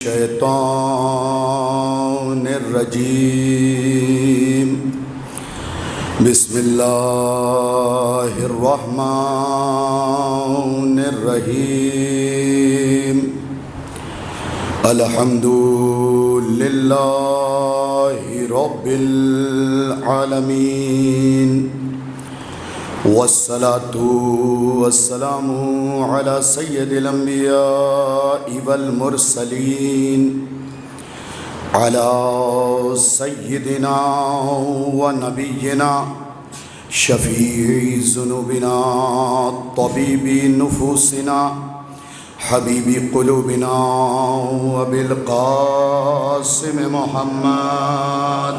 الشیطان الرجیم بسم اللہ الرحمن الرحیم الحمد للہ رب العالمین والصلاة والسلام على سید الانبیاء والمرسلین على سیدنا ونبینا شفیع ذنوبنا طبیب نفوسنا حبیب قلوبنا وبالقاسم محمد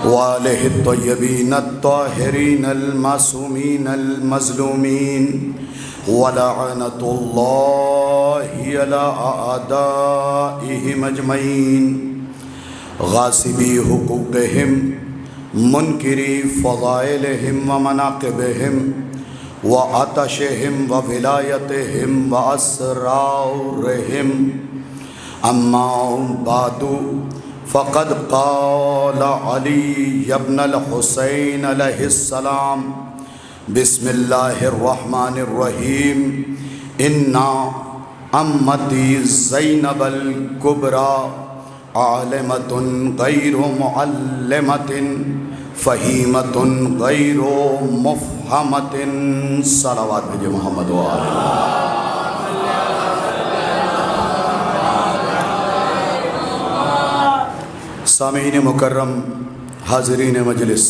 وآلہ الطیبین الطاہرین المعصومین المظلومین ولعنۃ اللہ علی اعدائہم اجمعین غاصبی حقوقہم منکری فضائلہم ومناقبہم وعطشہم وولایتہم واسرارہم اما بعد فقد قال علی ابن الحسین علیہ السلام بسم اللہ الرحمن الرحیم انا امتی زینب الکبریٰ عالمۃ غیر معلمۃ فہیمۃ غیر مفہمۃ صلوات بھیجے محمد و آلہ سامعین مکرم، حاضرین مجلس،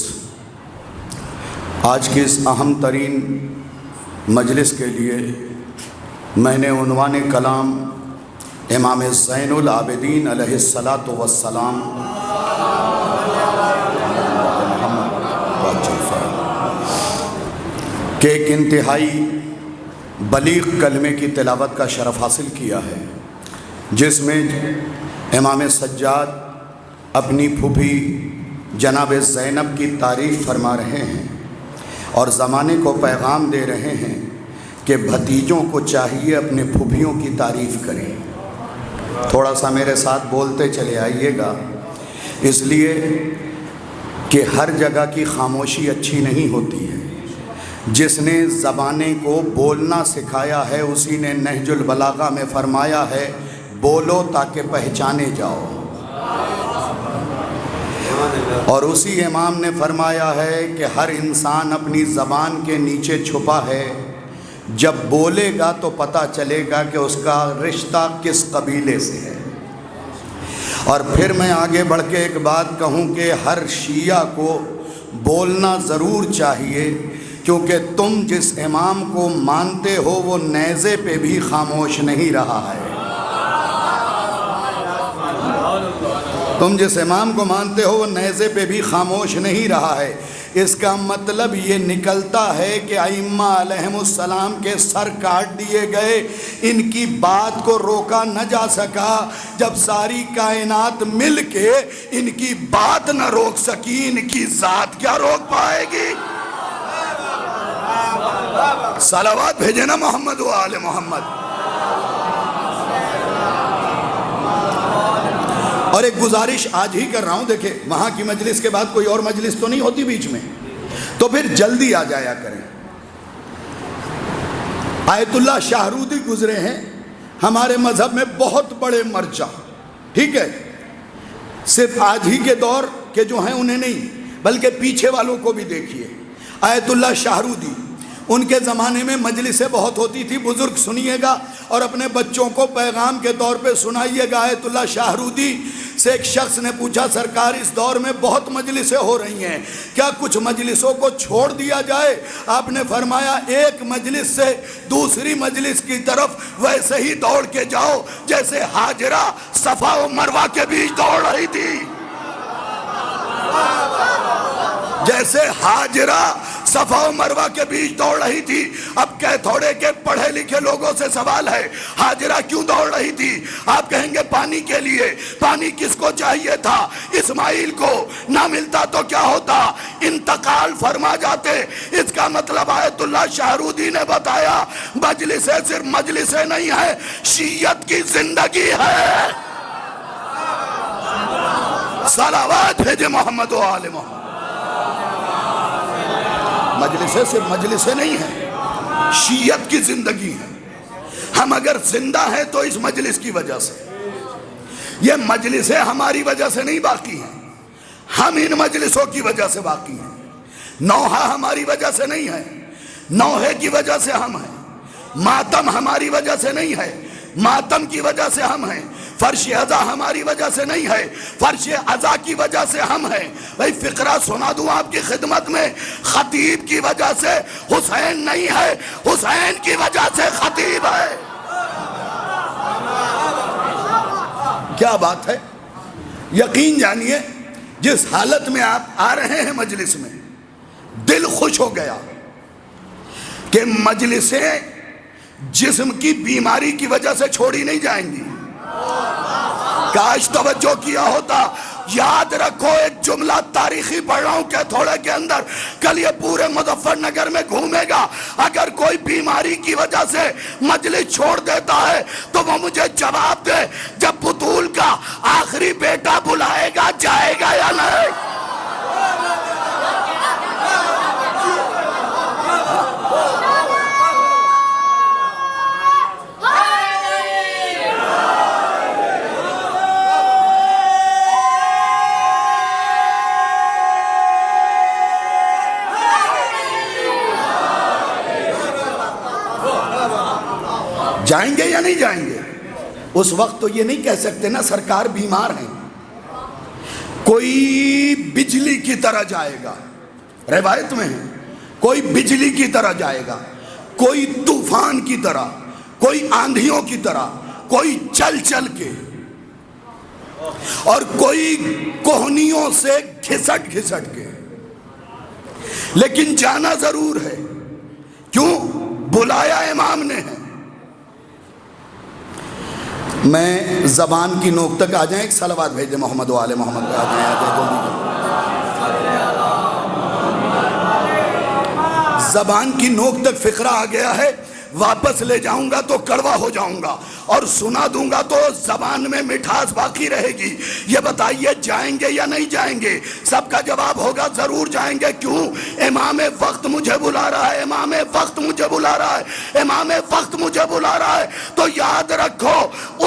آج کی اس اہم ترین مجلس کے لیے میں نے عنوان کلام امام زین العابدین علیہ السلام کے ایک انتہائی بلیغ کلمے کی تلاوت کا شرف حاصل کیا ہے، جس میں امام سجاد اپنی پھوپھی جناب زینب کی تعریف فرما رہے ہیں اور زمانے کو پیغام دے رہے ہیں کہ بھتیجوں کو چاہیے اپنے پھوپھیوں کی تعریف کریں۔ تھوڑا سا میرے ساتھ بولتے چلے آئیے گا، اس لیے کہ ہر جگہ کی خاموشی اچھی نہیں ہوتی ہے۔ جس نے زبانے کو بولنا سکھایا ہے اسی نے نہج البلاغہ میں فرمایا ہے بولو تاکہ پہچانے جاؤ، اور اسی امام نے فرمایا ہے کہ ہر انسان اپنی زبان کے نیچے چھپا ہے، جب بولے گا تو پتہ چلے گا کہ اس کا رشتہ کس قبیلے سے ہے۔ اور پھر میں آگے بڑھ کے ایک بات کہوں کہ ہر شیعہ کو بولنا ضرور چاہیے، کیونکہ تم جس امام کو مانتے ہو وہ نیزے پہ بھی خاموش نہیں رہا ہے۔ تم جس امام کو مانتے ہو وہ نیزے پہ بھی خاموش نہیں رہا ہے۔ اس کا مطلب یہ نکلتا ہے کہ ائمہ علیہم السلام کے سر کاٹ دیے گئے، ان کی بات کو روکا نہ جا سکا۔ جب ساری کائنات مل کے ان کی بات نہ روک سکی، ان کی ذات کیا روک پائے گی؟ صلوات بھیجے نا محمد و آل محمد۔ اور ایک گزارش آج ہی کر رہا ہوں، دیکھیں وہاں کی مجلس کے بعد کوئی اور مجلس تو نہیں ہوتی بیچ میں، تو پھر جلدی آ جایا کریں۔ آیت اللہ شاہرودی گزرے ہیں ہمارے مذہب میں بہت بڑے مرجع، ٹھیک ہے؟ صرف آج ہی کے دور کے جو ہیں انہیں نہیں بلکہ پیچھے والوں کو بھی دیکھیے۔ آیت اللہ شاہرودی، ان کے زمانے میں مجلسیں بہت ہوتی تھی، بزرگ سنیے گا اور اپنے بچوں کو پیغام کے طور پہ سنائیے گا۔ آیت اللہ شاہرودی سے ایک شخص نے پوچھا سرکار اس دور میں بہت مجلسیں ہو رہی ہیں، کیا کچھ مجلسوں کو چھوڑ دیا جائے؟ آپ نے فرمایا ایک مجلس سے دوسری مجلس کی طرف ویسے ہی دوڑ کے جاؤ جیسے ہاجرہ صفا و مروہ کے بیچ دوڑ رہی تھی، جیسے ہاجرہ صفا و مروہ کے بیچ دوڑ رہی تھی. اب کیتھوڑے کے پڑھے لکھے لوگوں سے سوال ہے ہاجرہ کیوں دوڑ رہی تھی؟ آپ کہیں گے پانی کے لیے. پانی کس کو چاہیے تھا؟ اسماعیل کو. نہ ملتا تو کیا ہوتا؟ انتقال فرما جاتے. اس کا مطلب آیت اللہ شاہرودی نے بتایا مجلسیں صرف مجلسیں نہیں ہے، شیعت کی زندگی ہے. صلوات بھیجے محمد و آل محمد. مجلسیں صرف مجلسیں نہیں ہیں، شیعت کی زندگی ہے. ہم اگر زندہ ہیں تو اس مجلس کی وجہ سے. یہ مجلسیں ہماری وجہ سے نہیں باقی ہیں، ہم ان مجلسوں کی وجہ سے باقی ہیں. نوحہ ہماری وجہ سے نہیں ہے، نوحے کی وجہ سے ہم ہیں. ماتم ہماری وجہ سے نہیں ہے، ماتم کی وجہ سے ہم ہیں. فرش عزا ہماری وجہ سے نہیں ہے، فرش عزا کی وجہ سے ہم ہیں. بھئی فقرہ سنا دوں آپ کی خدمت میں. خطیب کی وجہ سے حسین نہیں ہے، حسین کی وجہ سے خطیب ہے. کیا بات ہے؟ یقین جانیے جس حالت میں آپ آ رہے ہیں مجلس میں، دل خوش ہو گیا کہ مجلسیں جسم کی بیماری کی وجہ سے چھوڑی نہیں جائیں گی. کاش توجہ کیا ہوتا. یاد رکھو ایک جملہ تاریخی پڑھ رہا ہوں کیتھوڑے کے اندر، کل یہ پورے مظفر نگر میں گھومے گا. اگر کوئی بیماری کی وجہ سے مجلس چھوڑ دیتا ہے تو وہ مجھے جواب دے، جب بطول کا آخری بیٹا بلائے گا جائے گا یا نہیں؟ جائیں گے یا نہیں جائیں گے؟ اس وقت تو یہ نہیں کہہ سکتے نا سرکار بیمار ہیں. کوئی بجلی کی طرح جائے گا، روایت میں ہے کوئی بجلی کی طرح جائے گا، کوئی طوفان کی طرح، کوئی آندھیوں کی طرح، کوئی چل چل کے، اور کوئی کوہنیوں سے گھسٹ گھسٹ کے. لیکن جانا ضرور ہے. کیوں؟ بلایا امام نے ہے. میں زبان کی نوک تک آ جائیں، ایک صلوات بھیج دیں محمد و آل محمد پہ. آ جائیں زبان کی نوک تک فقرہ آ گیا ہے. واپس لے جاؤں گا تو کڑوا ہو جاؤں گا، اور سنا دوں گا تو زبان میں مٹھاس باقی رہے گی. یہ بتائیے جائیں گے یا نہیں جائیں گے؟ سب کا جواب ہوگا ضرور جائیں گے. کیوں؟ امام وقت مجھے بلا رہا ہے، امام وقت مجھے بلا رہا ہے، امام وقت مجھے بلا رہا ہے. تو یاد رکھو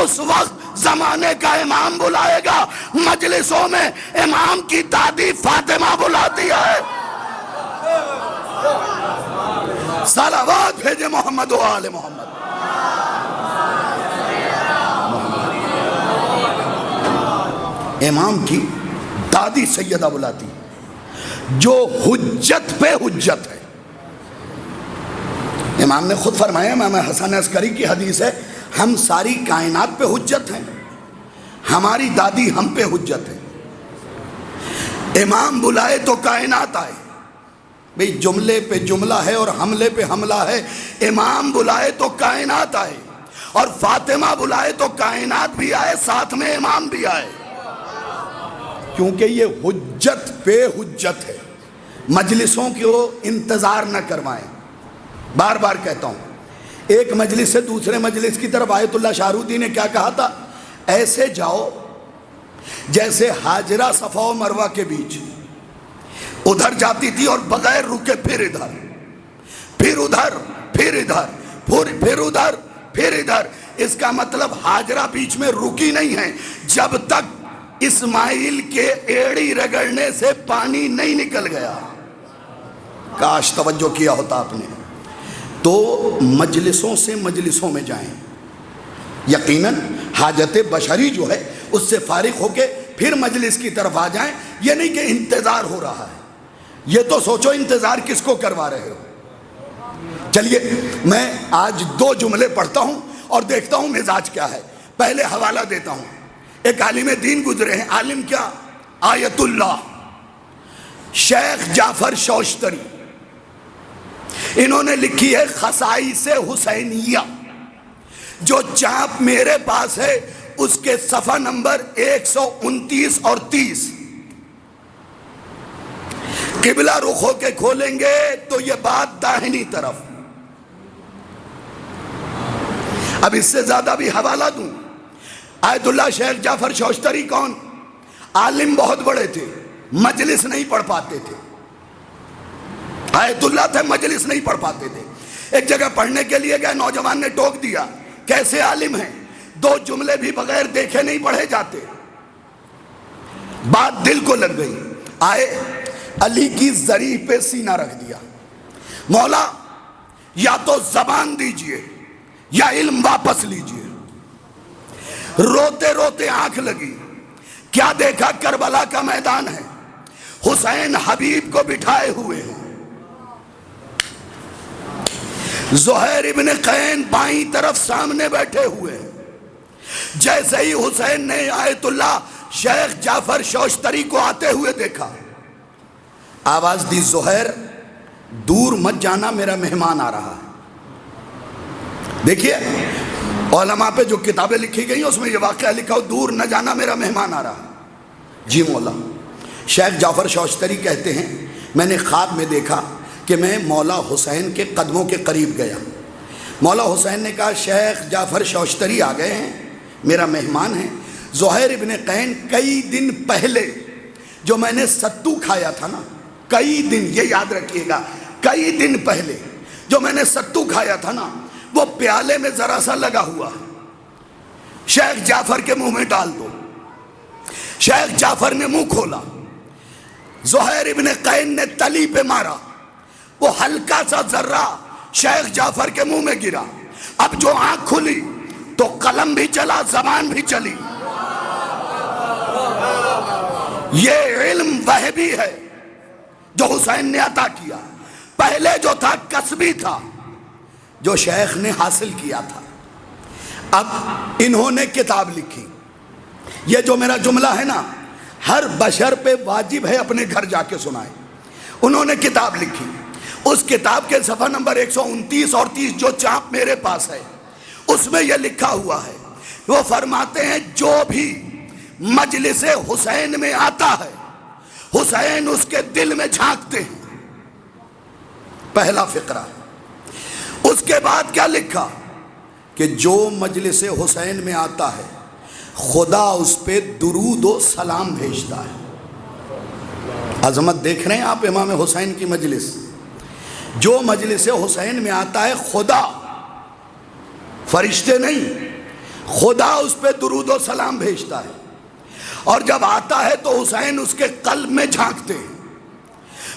اس وقت زمانے کا امام بلائے گا. مجلسوں میں امام کی دادی فاطمہ بلاتی ہے. صلوات بھیجے محمد و آل محمد. امام کی دادی سیدہ بلاتی جو حجت پہ حجت ہے. امام نے خود فرمایا، امام حسن عسکری کی حدیث ہے، ہم ساری کائنات پہ حجت ہیں، ہماری دادی ہم پہ حجت ہے. امام بلائے تو کائنات آئے. بھئی جملے پہ جملہ ہے اور حملے پہ حملہ ہے. امام بلائے تو کائنات آئے، اور فاطمہ بلائے تو کائنات بھی آئے، ساتھ میں امام بھی آئے. کیونکہ یہ حجت پہ حجت ہے. مجلسوں کو انتظار نہ کروائیں. بار بار کہتا ہوں، ایک مجلس سے دوسرے مجلس کی طرف آیت اللہ شاہرودی نے کیا کہا تھا؟ ایسے جاؤ جیسے ہاجرہ صفا و مروہ کے بیچ. ادھر جاتی تھی اور بغیر رکے پھر ادھر، پھر ادھر، پھر ادھر، پھر ادھر، پھر ادھر. اس کا مطلب ہاجرہ بیچ میں رکی نہیں ہے جب تک اسماعیل کے ایڑی رگڑنے سے پانی نہیں نکل گیا. کاش توجہ کیا ہوتا آپ نے. تو مجلسوں سے مجلسوں میں جائیں. یقیناً حاجت بشری جو ہے اس سے فارغ ہو کے پھر مجلس کی طرف آ جائیں. یہ نہیں کہ انتظار ہو رہا ہے. یہ تو سوچو انتظار کس کو کروا رہے ہو. چلیے میں آج 2 جملے پڑھتا ہوں اور دیکھتا ہوں مزاج کیا ہے. پہلے حوالہ دیتا ہوں. ایک عالم دین گزرے ہیں. عالم کیا؟ آیت اللہ شیخ جعفر شوشتری. انہوں نے لکھی ہے خصائص حسینیہ، جو چاپ میرے پاس ہے اس کے صفحہ نمبر 129 اور 30۔ قبلہ رخ ہو کے کھولیں گے تو یہ بات داہنی طرف۔ اب اس سے زیادہ بھی حوالہ دوں، آیت اللہ شیخ جعفر شوشتری کون؟ عالم بہت بڑے تھے، مجلس نہیں پڑھ پاتے تھے، آیت اللہ تھے مجلس نہیں پڑھ پاتے تھے۔ ایک جگہ پڑھنے کے لیے گئے، نوجوان نے ٹوک دیا، کیسے عالم ہیں، 2 جملے بھی بغیر دیکھے نہیں پڑھے جاتے۔ بات دل کو لگ گئی، آئے علی کی زریح پہ سینہ رکھ دیا، مولا یا تو زبان دیجئے یا علم واپس لیجئے۔ روتے روتے آنکھ لگی، کیا دیکھا؟ کربلا کا میدان ہے، حسین حبیب کو بٹھائے ہوئے ہیں، زہیر ابن قین بائیں طرف سامنے بیٹھے ہوئے ہیں۔ جیسے ہی حسین نے آیت اللہ شیخ جعفر شوشتری کو آتے ہوئے دیکھا، آواز دی، زہیر دور مت جانا، میرا مہمان آ رہا ہے۔ دیکھیے علماء پہ جو کتابیں لکھی گئی ہیں اس میں یہ واقعہ لکھا ہو، دور نہ جانا، میرا مہمان آ رہا ہے۔ جی مولا۔ شیخ جعفر شوشتری کہتے ہیں میں نے خواب میں دیکھا کہ میں مولا حسین کے قدموں کے قریب گیا، مولا حسین نے کہا شیخ جعفر شوشتری آ گئے ہیں، میرا مہمان ہے۔ زہیر ابن قین کئی دن پہلے جو میں نے ستو کھایا تھا نا، کئی دن، یہ یاد رکھیے گا، کئی دن پہلے جو میں نے ستو کھایا تھا نا، وہ پیالے میں ذرا سا لگا ہوا ہے، شیخ جعفر کے منہ میں ڈال دو۔ شیخ جعفر نے منہ کھولا، زہیر ابن قین نے تلی پہ مارا، وہ ہلکا سا ذرہ شیخ جعفر کے منہ میں گرا۔ اب جو آنکھ کھلی تو قلم بھی چلا، زبان بھی چلی۔ یہ علم وہبی ہے جو حسین نے عطا کیا، پہلے جو تھا کسبی تھا جو شیخ نے حاصل کیا تھا۔ اب انہوں نے کتاب لکھی، یہ جو میرا جملہ ہے نا ہر بشر پہ واجب ہے اپنے گھر جا کے سنائے۔ انہوں نے کتاب لکھی، اس کتاب کے صفحہ نمبر 129 اور 30 جو چاپ میرے پاس ہے، اس میں یہ لکھا ہوا ہے، وہ فرماتے ہیں جو بھی مجلس حسین میں آتا ہے حسین اس کے دل میں جھانکتے ہیں۔ پہلا فقرہ۔ اس کے بعد کیا لکھا کہ جو مجلس حسین میں آتا ہے خدا اس پہ درود و سلام بھیجتا ہے۔ عظمت دیکھ رہے ہیں آپ امام حسین کی مجلس، جو مجلس حسین میں آتا ہے خدا، فرشتے نہیں، خدا اس پہ درود و سلام بھیجتا ہے، اور جب آتا ہے تو حسین اس کے قلب میں جھانکتے ہیں۔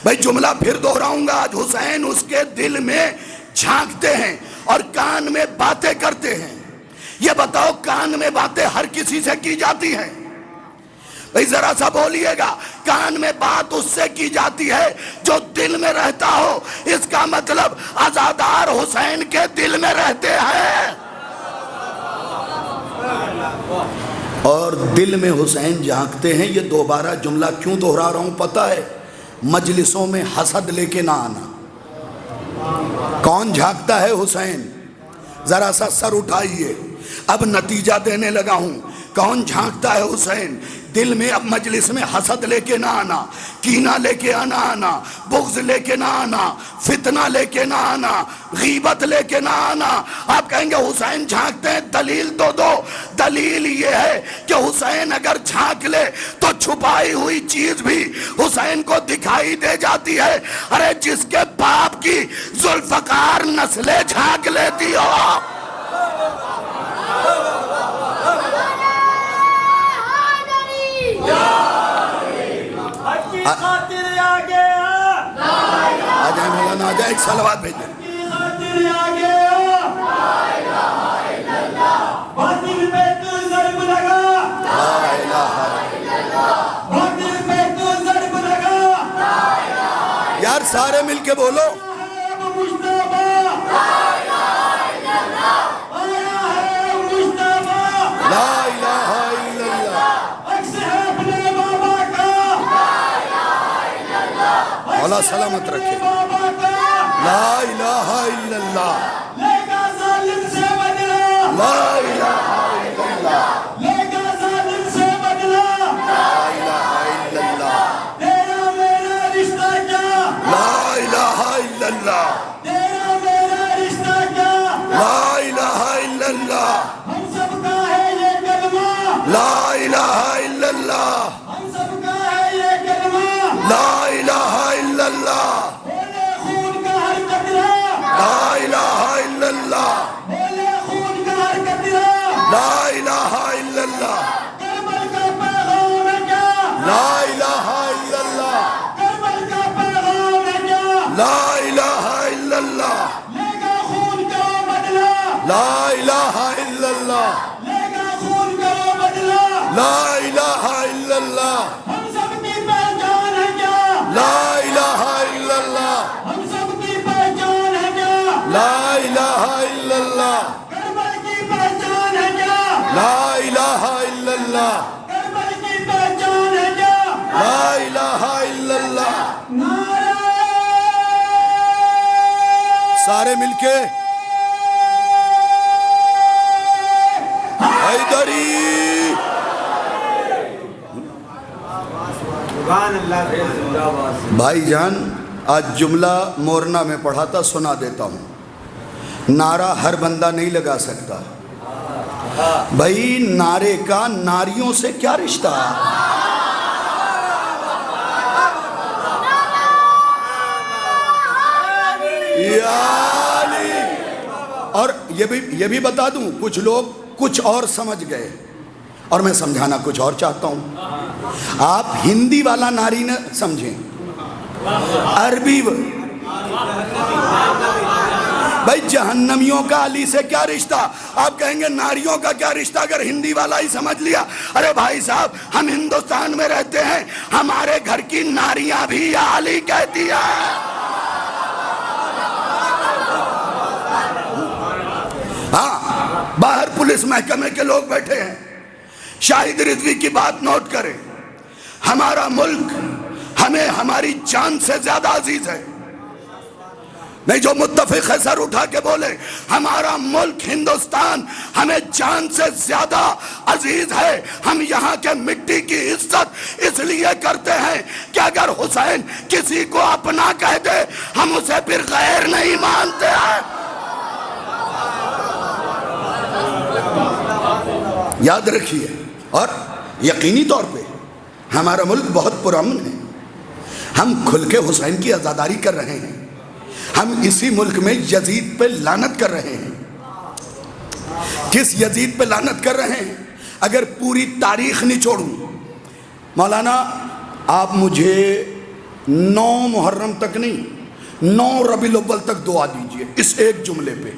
بھائی جملہ پھر دہراؤں گا، آج حسین اس کے دل میں جھانکتے ہیں اور کان میں باتیں کرتے ہیں۔ یہ بتاؤ کان میں باتیں ہر کسی سے کی جاتی ہیں؟ بھائی ذرا سا بولیے گا، کان میں بات اس سے کی جاتی ہے جو دل میں رہتا ہو، اس کا مطلب عزادار حسین کے دل میں رہتے ہیں۔ اور دل میں حسین جھانکتے ہیں، یہ دوبارہ جملہ کیوں دہرا رہا ہوں پتہ ہے؟ مجلسوں میں حسد لے کے نہ آنا۔ کون جھانکتا ہے؟ حسین۔ ذرا سا سر اٹھائیے، اب نتیجہ دینے لگا ہوں۔ کون جھانکتا ہے؟ حسین۔ دل میں اب مجلس میں حسد لے کے نہ آنا، کینہ لے کے نہ آنا، بغض لے کے نہ آنا، فتنہ لے کے نہ آنا، غیبت لے کے نہ آنا۔ آپ کہیں گے حسین جھانکتے ہیں، دلیل تو دو۔ دلیل یہ ہے کہ حسین اگر جھانک لے تو چھپائی ہوئی چیز بھی حسین کو دکھائی دے جاتی ہے۔ ارے جس کے باپ کی ذوالفقار نسلیں جھانک لیتی ہو، آ جائیں مولانا، آ جائیں، ایک صلوات بھیج دیں۔ یار سارے مل کے بولو، لا الہ الا اللہ، مولا سلامت رکھے۔ لا الہ الا اللہ، لے گا ظالم سے بدلا، لا الہ الا اللہ، لے گا ظالم سے بدلا، لا الہ الا اللہ، تیرا میرا رشتہ کیا، لا الہ الا اللہ، تیرا میرا رشتہ کیا، لا الہ الا اللہ، ہم سب کا ہے یہ کلمہ، لا الہ الا اللہ، ہم سب کا ہے یہ کلمہ، لا الہ الا اللہ، بولے خون کا ہر قطرہ، لا الہ الا اللہ، بولے خون کا ہر قطرہ، لا الہ الا اللہ، کربل کا پیغام ہے کیا، لا الہ الا اللہ، کربل کا پیغام ہے کیا، لا الہ الا اللہ، لے گا خون کا وہ بدلا، لا الہ الا اللہ، لے گا خون کا وہ بدلا، لا الہ الا اللہ، ہم سب کی پہچان ہے کیا، لا الہ الا اللہ، ہم سب کی پہچان ہے کیا، لا الہ الا اللہ، کربل کی پہچان ہے کیا، لا الہ الا اللہ، کربل کی پہچان ہے کیا، لا الہ الا اللہ، نعرہ سارے مل کے حیدری۔ بھائی جان، آج جملہ مورنا میں پڑھا تھا، سنا دیتا ہوں۔ نعرہ ہر بندہ نہیں لگا سکتا بھائی، نعرے کا ناریوں سے کیا رشتہ؟ یا علی۔ اور یہ بھی بتا دوں، کچھ لوگ کچھ اور سمجھ گئے اور میں سمجھانا کچھ اور چاہتا ہوں۔ آپ ہندی والا ناری نہ سمجھیں، عربی بھائی جہنمیوں کا علی سے کیا رشتہ؟ آپ کہیں گے ناریوں کا کیا رشتہ اگر ہندی والا ہی سمجھ لیا؟ ارے بھائی صاحب، ہم ہندوستان میں رہتے ہیں، ہمارے گھر کی ناریاں بھی یا علی کہتی ہیں۔ ہاں، باہر پولیس محکمے کے لوگ بیٹھے ہیں، شاہد رضوی کی بات نوٹ کریں۔ ہمارا ملک ہمیں ہماری جان سے زیادہ عزیز ہے۔ نہیں، جو متفق ہے سر اٹھا کے بولے، ہمارا ملک ہندوستان ہمیں جان سے زیادہ عزیز ہے۔ ہم یہاں کے مٹی کی عزت اس لیے کرتے ہیں کہ اگر حسین کسی کو اپنا کہہ دے، ہم اسے پھر غیر نہیں مانتے ہیں۔ یاد رکھیے، اور یقینی طور پہ ہمارا ملک بہت پرامن ہے۔ ہم کھل کے حسین کی عزاداری کر رہے ہیں۔ ہم اسی ملک میں یزید پہ لعنت کر رہے ہیں۔ کس یزید پہ لعنت کر رہے ہیں؟ اگر پوری تاریخ نچوڑوں، مولانا آپ مجھے 9 محرم تک نہیں، 9 ربیع الاول تک دعا دیجئے اس ایک جملے پہ۔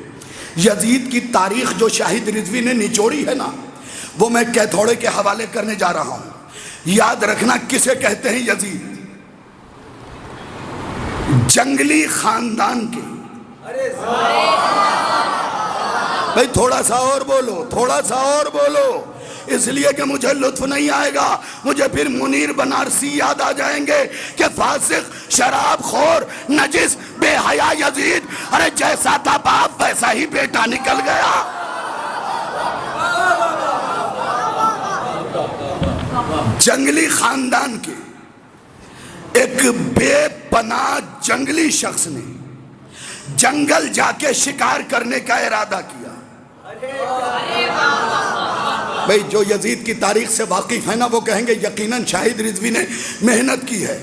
یزید کی تاریخ جو شاہد رضوی نے نچوڑی ہے نا، وہ میں کیتھوڑے کے حوالے کرنے جا رہا ہوں۔ یاد رکھنا کسے کہتے ہیں یزید؟ جنگلی خاندان کے۔ بھائی تھوڑا سا اور بولو، تھوڑا سا اور بولو، اس لیے کہ مجھے لطف نہیں آئے گا، مجھے پھر منیر بنارسی یاد آ جائیں گے کہ فاسق، شراب خور، نجس، بے حیا یزید، ارے جیسا تھا باپ ویسا ہی بیٹا نکل گیا۔ جنگلی خاندان کے ایک بے پناہ جنگلی شخص نے جنگل جا کے شکار کرنے کا ارادہ کیا۔ بھئی جو یزید کی تاریخ سے واقف ہے نا، وہ کہیں گے یقیناً شاہد رضوی نے محنت کی ہے۔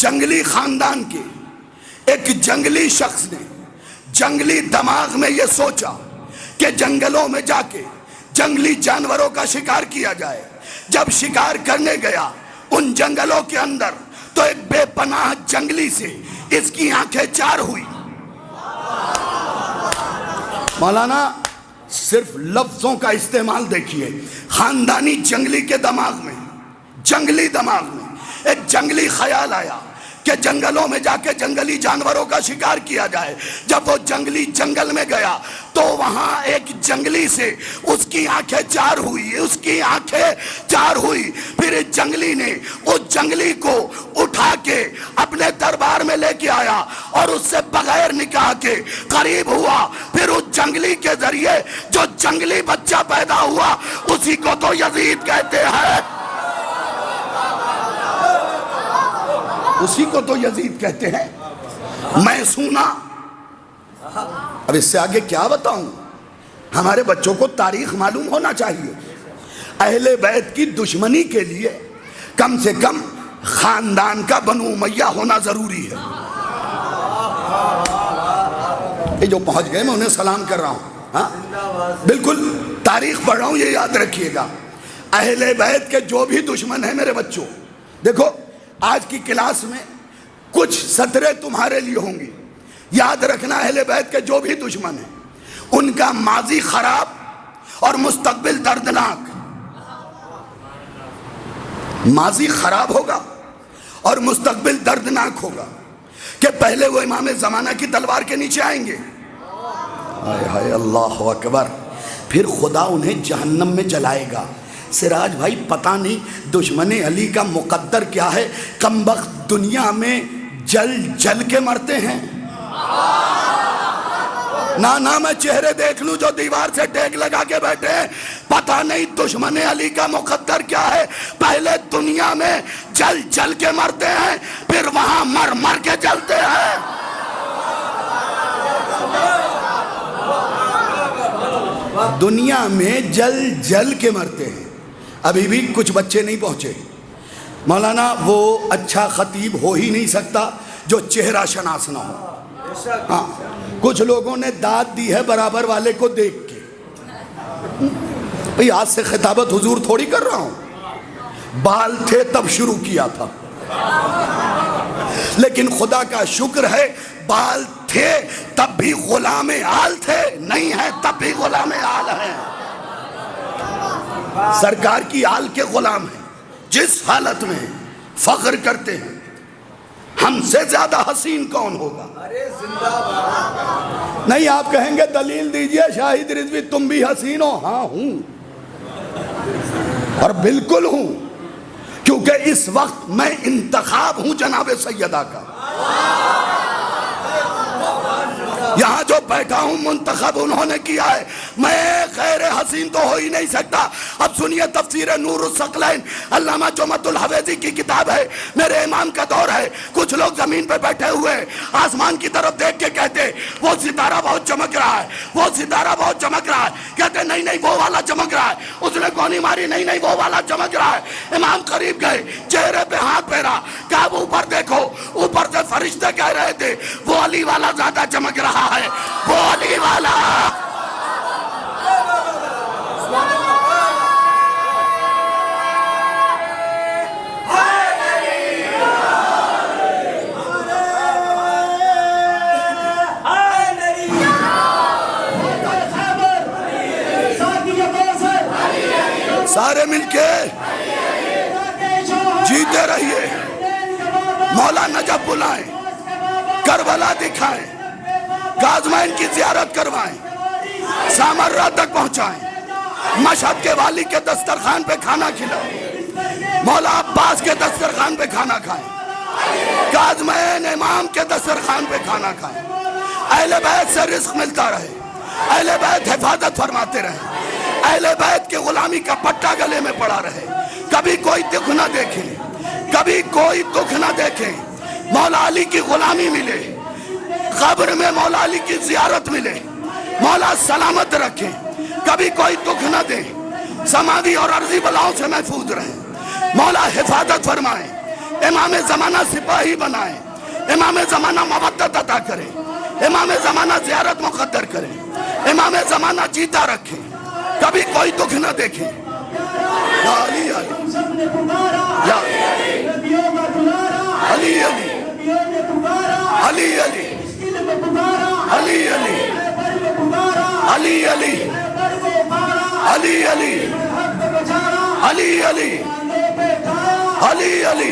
جنگلی خاندان کے ایک جنگلی شخص نے جنگلی دماغ میں یہ سوچا کہ جنگلوں میں جا کے جنگلی جانوروں کا شکار کیا جائے۔ جب شکار کرنے گیا ان جنگلوں کے اندر، تو ایک بے پناہ جنگلی سے اس کی آنکھیں چار ہوئی۔ مولانا صرف لفظوں کا استعمال دیکھیے۔ خاندانی جنگلی کے دماغ میں، جنگلی دماغ میں ایک جنگلی خیال آیا کہ جنگلوں میں جا کے جنگلی جانوروں کا شکار کیا جائے۔ جب وہ جنگلی جنگل میں گیا تو وہاں ایک جنگلی سے اس کی آنکھیں چار ہوئی، پھر اس جنگلی نے اس جنگلی کو اٹھا کے اپنے دربار میں لے کے آیا اور اس سے بغیر نکاح کے قریب ہوا۔ پھر اس جنگلی کے ذریعے جو جنگلی بچہ پیدا ہوا اسی کو تو یزید کہتے ہیں، اسی کو تو یزید کہتے ہیں۔ میں سنا، اب اس سے آگے کیا بتاؤں؟ ہمارے بچوں کو تاریخ معلوم ہونا چاہیے۔ اہل بیت کی دشمنی کے لیے کم سے کم خاندان کا بنو امیہ ہونا ضروری ہے۔ یہ جو پہنچ گئے میں انہیں سلام کر رہا ہوں، ہاں بالکل تاریخ پڑھ رہا ہوں، یہ یاد رکھیے گا۔ اہل بیت کے جو بھی دشمن ہیں میرے بچوں، دیکھو آج کی کلاس میں کچھ سطریں تمہارے لیے ہوں گی، یاد رکھنا اہل بیت کے جو بھی دشمن ہیں ان کا ماضی خراب اور مستقبل دردناک، ماضی خراب ہوگا اور مستقبل دردناک ہوگا کہ پہلے وہ امام زمانہ کی تلوار کے نیچے آئیں گے، ہائے ہائے اللہ اکبر، پھر خدا انہیں جہنم میں جلائے گا۔ سراج بھائی پتہ نہیں دشمن علی کا مقدر کیا ہے، کمبخت دنیا میں جل جل کے مرتے ہیں۔ نہ میں چہرے دیکھ لوں جو دیوار سے ٹیک لگا کے بیٹھے ہیں، پتہ نہیں دشمن علی کا مقدر کیا ہے، پہلے دنیا میں جل جل کے مرتے ہیں پھر وہاں مر مر کے جلتے ہیں۔ دنیا میں جل جل کے مرتے ہیں۔ ابھی بھی کچھ بچے نہیں پہنچے، مولانا وہ اچھا خطیب ہو ہی نہیں سکتا جو چہرہ شناس نہ ہو۔ ہاں کچھ لوگوں نے داد دی ہے برابر والے کو دیکھ کے، بھئی آج سے خطابت حضور تھوڑی کر رہا ہوں، بال تھے تب شروع کیا تھا، لیکن خدا کا شکر ہے بال تھے تب بھی غلام آل تھے، نہیں ہے تب بھی غلام آل ہیں، سرکار کی آل کے غلام ہیں، جس حالت میں فخر کرتے ہیں ہم سے زیادہ حسین کون ہوگا۔ نہیں آپ کہیں گے دلیل دیجئے شاہد رضوی تم بھی حسین ہو، ہاں ہوں اور بالکل ہوں، کیونکہ اس وقت میں انتخاب ہوں جناب سیدہ کا، یہاں جو بیٹھا ہوں منتخب انہوں نے کیا ہے، میں غیر حسین تو ہو ہی نہیں سکتا۔ اب سنیے تفسیر نور الثقلین، علامہ جمعۃ الحویزی کی کتاب ہے، میرے امام کا دور ہے، کچھ لوگ زمین پہ بیٹھے ہوئے آسمان کی طرف دیکھ کے کہتے وہ ستارہ بہت چمک رہا ہے، وہ ستارہ بہت چمک رہا ہے، کہتے نہیں وہ والا چمک رہا ہے، اس نے گونی ماری نہیں وہ والا چمک رہا ہے۔ امام قریب گئے، چہرے پہ ہاتھ پھیرا، کہا اوپر دیکھو، اوپر سے فرشتے کہہ رہے تھے وہ علی والا زیادہ چمک رہا ہے، وہ علی والا۔ سارے مل کے جیتے رہیے، مولا نجف بلائیں، کربلا دکھائیں، غازمین کی زیارت کروائیں، سامرہ تک پہنچائیں، مشہد کے والی کے دسترخوان پہ کھانا کھلائیں، مولا عباس کے دسترخوان پہ کھانا کھائیں، غازمین امام کے دسترخوان پہ کھانا کھائیں، اہل بیت سے رزق ملتا رہے، اہل بیت حفاظت فرماتے رہے، اہل بیت کے غلامی کا پٹا گلے میں پڑا رہے، کبھی کوئی دکھ نہ دیکھیں، کبھی کوئی دکھ نہ دیکھیں، مولا علی کی غلامی ملے، قبر میں مولا علی کی زیارت ملے، مولا سلامت رکھیں، کبھی کوئی دکھ نہ دیں، سماوی اور عرضی بلاؤں سے محفوظ رہیں، مولا حفاظت فرمائیں، امام زمانہ سپاہی بنائیں، امام زمانہ مودت عطا کریں، امام زمانہ زیارت مقدر کریں، امام زمانہ جیتا رکھیں، کبھی کوئی دکھ نہ دیکھیں۔ یا علی علی یا علی علی علی علی علی علی علی علی علی علی علی علی علی علی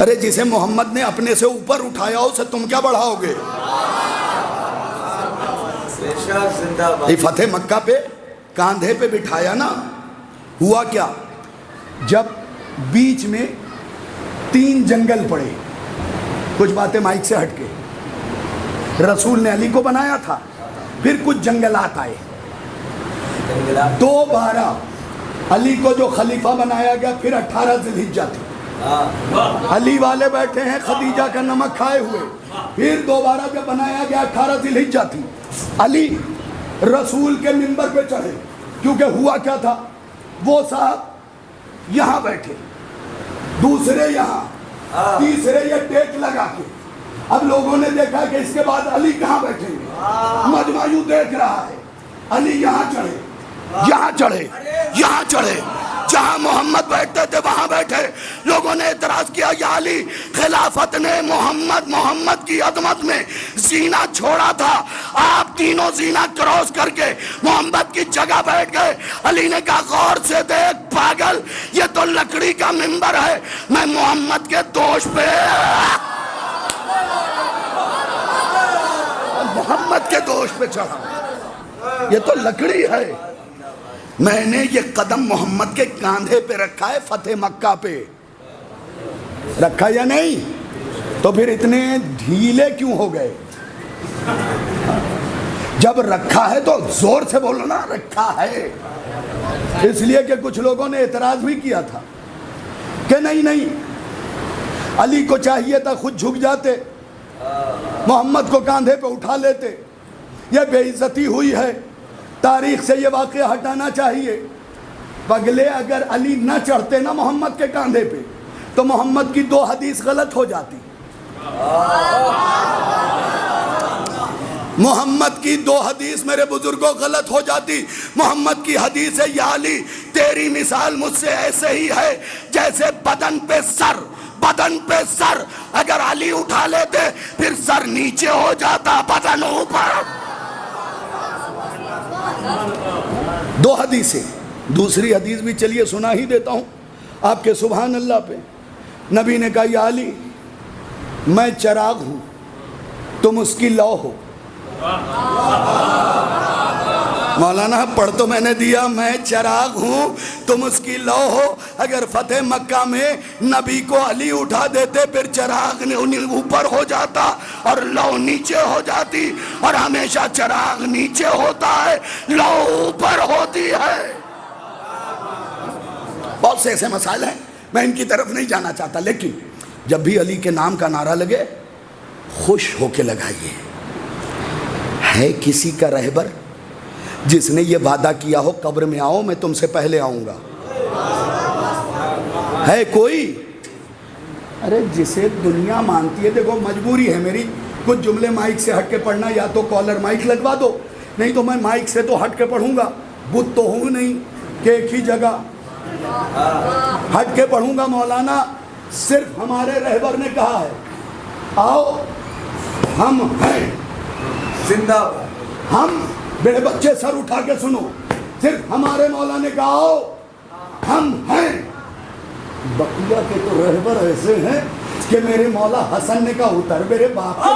ارے جسے محمد نے اپنے سے اوپر اٹھایا اسے تم کیا بڑھاؤ گے؟ یہ فتح مکہ پہ کاندھے پہ بٹھایا نا، ہوا کیا؟ جب بیچ میں 3 جنگل پڑے، کچھ باتیں مائک سے ہٹ کے، رسول نے علی کو بنایا تھا، پھر کچھ جنگلات آئے، دوبارہ علی کو جو خلیفہ بنایا گیا، پھر 18 ذی الحجہ تھی، علی والے بیٹھے ہیں خدیجہ کا نمک کھائے ہوئے، پھر دوبارہ جب بنایا گیا 18 ذی الحجہ تھی، علی رسول کے منبر پہ چڑھے، کیونکہ ہوا کیا تھا، وہ صاحب یہاں بیٹھے، دوسرے یہاں، تیسرے یہ ٹیک لگا کے، اب لوگوں نے دیکھا کہ اس کے بعد علی کہاں بیٹھیں گے، مجمع یوں دیکھ رہا ہے، علی یہاں چڑھے، یہاں چڑھے، یہاں چڑھے، جہاں محمد بیٹھتے تھے وہاں بیٹھے۔ لوگوں نے اعتراض کیا، یا علی خلافت نے محمد کی عظمت میں زینہ چھوڑا تھا، آپ تینوں زینہ کراس کر کے محمد کی جگہ بیٹھ گئے۔ علی نے کہا غور سے دیکھ پاگل، یہ تو لکڑی کا منبر ہے، میں محمد کے دوش پہ محمد کے دوش پہ چڑھا، یہ تو لکڑی ہے، میں نے یہ قدم محمد کے کاندھے پہ رکھا ہے، فتح مکہ پہ رکھا یا نہیں؟ تو پھر اتنے ڈھیلے کیوں ہو گئے؟ جب رکھا ہے تو زور سے بولو نا، رکھا ہے۔ اس لیے کہ کچھ لوگوں نے اعتراض بھی کیا تھا کہ نہیں علی کو چاہیے تھا خود جھک جاتے، محمد کو کاندھے پہ اٹھا لیتے، یہ بے عزتی ہوئی ہے، تاریخ سے یہ واقعہ ہٹانا چاہیے۔ پگلے اگر علی نہ چڑھتے نا محمد کے کاندھے پہ تو محمد کی 2 حدیث غلط ہو جاتی، محمد کی 2 حدیث میرے بزرگوں غلط ہو جاتی۔ محمد کی حدیث ہے، یا علی تیری مثال مجھ سے ایسے ہی ہے جیسے بدن پہ سر، اگر علی اٹھا لیتے پھر سر نیچے ہو جاتا، بدن اوپر۔ 2 حدیثیں، دوسری حدیث بھی چلیے سنا ہی دیتا ہوں آپ کے سبحان اللہ پہ۔ نبی نے کہا، یا علی میں چراغ ہوں، تم اس کی لو ہو۔ مولانا پڑھ تو میں نے دیا، میں چراغ ہوں تم اس کی لو ہو۔ اگر فتح مکہ میں نبی کو علی اٹھا دیتے پھر چراغ اوپر ہو جاتا اور لو نیچے ہو جاتی، اور ہمیشہ چراغ نیچے ہوتا ہے، لو اوپر ہوتی ہے۔ بہت سے ایسے مسائل ہیں، میں ان کی طرف نہیں جانا چاہتا، لیکن جب بھی علی کے نام کا نعرہ لگے خوش ہو کے لگائیے۔ ہے کسی کا رہبر جس نے یہ وعدہ کیا ہو قبر میں آؤ میں تم سے پہلے آؤں گا؟ ہے کوئی؟ ارے جسے دنیا مانتی ہے، دیکھو مجبوری ہے میری، کچھ جملے مائک سے ہٹ کے پڑھنا، یا تو کالر مائک لگوا دو، نہیں تو میں مائک سے تو ہٹ کے پڑھوں گا، بت تو ہوں نہیں کہ ایک ہی جگہ ہٹ کے پڑھوں گا۔ مولانا صرف ہمارے رہبر نے کہا ہے آؤ ہم ہیں زندہ، ہم بڑے بچے سر اٹھا کے سنو، صرف ہمارے مولا نے کہا آؤ ہم ہیں۔ بقیہ کے تو رہبر ایسے ہیں کہ میرے مولا حسن نے کہا اتر میرے باپ کے،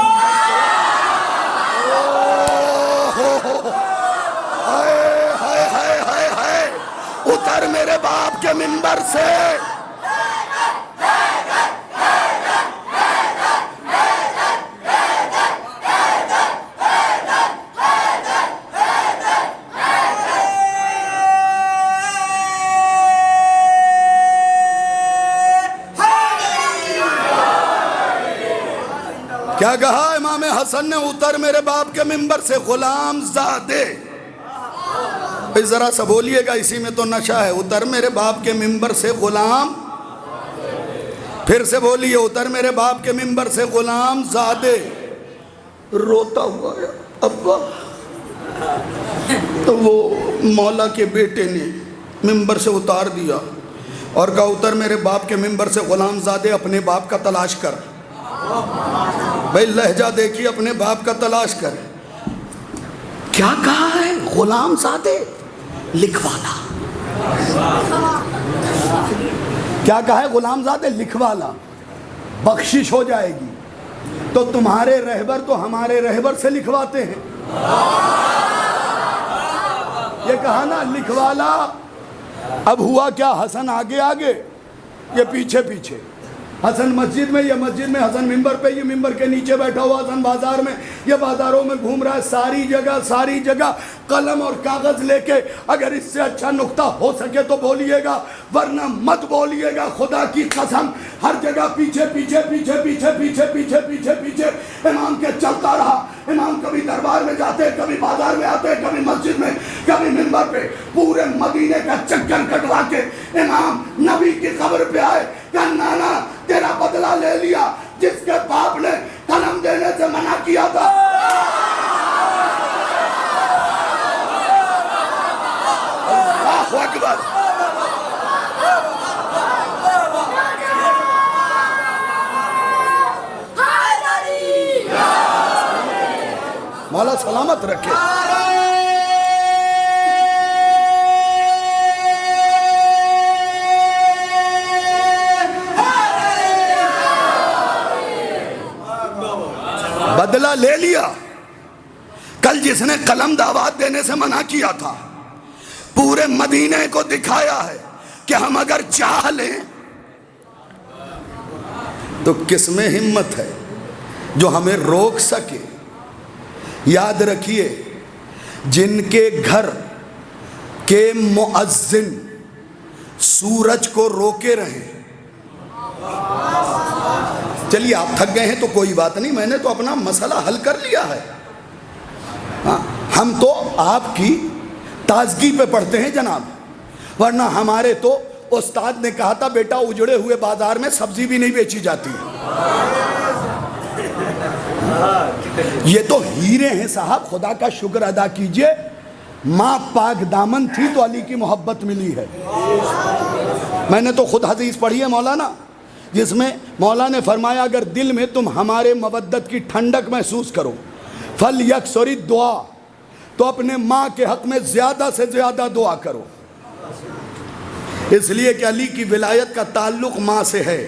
اتر میرے باپ کے منبر سے۔ کیا کہا امام حسن نے؟ اتر میرے باپ کے منبر سے غلام زادے۔ ذرا سا بولیے گا، اسی میں تو نشہ ہے۔ اتر میرے باپ کے منبر سے غلام، پھر سے بولیے، اتر میرے باپ کے منبر سے غلام زادے۔ روتا ہوا ہے ابا، تو وہ مولا کے بیٹے نے منبر سے اتار دیا اور کہا اتر میرے باپ کے منبر سے غلام زادے، اپنے باپ کا تلاش کر۔ بھائی لہجہ دیکھیے، اپنے باپ کا تلاش کر۔ کیا کہا ہے؟ غلام زادے لکھوالا۔ کیا کہا ہے؟ غلام زادے لکھوالا۔ بخشش ہو جائے گی. تو تمہارے رہبر تو ہمارے رہبر سے لکھواتے ہیں. یہ کہا نا لکھوالا. اب ہوا کیا؟ حسن آگے آگے یہ پیچھے پیچھے. حسن مسجد میں، یہ مسجد میں، حسن ممبر پہ، یہ ممبر کے نیچے بیٹھا ہوا. حسن بازار میں، یہ بازاروں میں گھوم رہا ہے. ساری جگہ قلم اور کاغذ لے کے اگر اس سے اچھا نکتہ ہو سکے تو بولیے گا، ورنہ مت بولیے گا. خدا کی قسم ہر جگہ پیچھے پیچھے پیچھے پیچھے پیچھے پیچھے پیچھے پیچھے امام کے چلتا رہا. امام کبھی دربار میں جاتے، کبھی بازار میں آتے، کبھی مسجد میں، کبھی ممبر پہ. پورے مدینے کا چکر کٹوا کے امام نبی کی قبر پہ آئے. کہ نانا تیرا بدلہ لے لیا جس کے باپ نے قلم دینے سے منع کیا تھا. اللہ اکبر. مولا سلامت رکھے. بدلہ لے لیا. کل جس نے قلم دعوات دینے سے منع کیا تھا پورے مدینے کو دکھایا ہے کہ ہم اگر چاہ لیں تو کس میں ہمت ہے جو ہمیں روک سکے. یاد رکھیے جن کے گھر کے مؤذن سورج کو روکے رہے. چلیے آپ تھک گئے ہیں تو کوئی بات نہیں، میں نے تو اپنا مسئلہ حل کر لیا ہے. ہم تو آپ کی تازگی پہ پڑھتے ہیں جناب، ورنہ ہمارے تو استاد نے کہا تھا بیٹا اجڑے ہوئے بازار میں سبزی بھی نہیں بیچی جاتی. یہ تو ہیرے ہیں صاحب، خدا کا شکر ادا کیجئے. ماں پاک دامن تھی تو علی کی محبت ملی ہے. میں نے تو خود حدیث پڑھی ہے مولانا، جس میں مولا نے فرمایا اگر دل میں تم ہمارے مودت کی ٹھنڈک محسوس کرو فَلْيَكْسُرِ الدُّعَا، تو اپنے ماں کے حق میں زیادہ سے زیادہ دعا کرو. اس لیے کہ علی کی ولایت کا تعلق ماں سے ہے.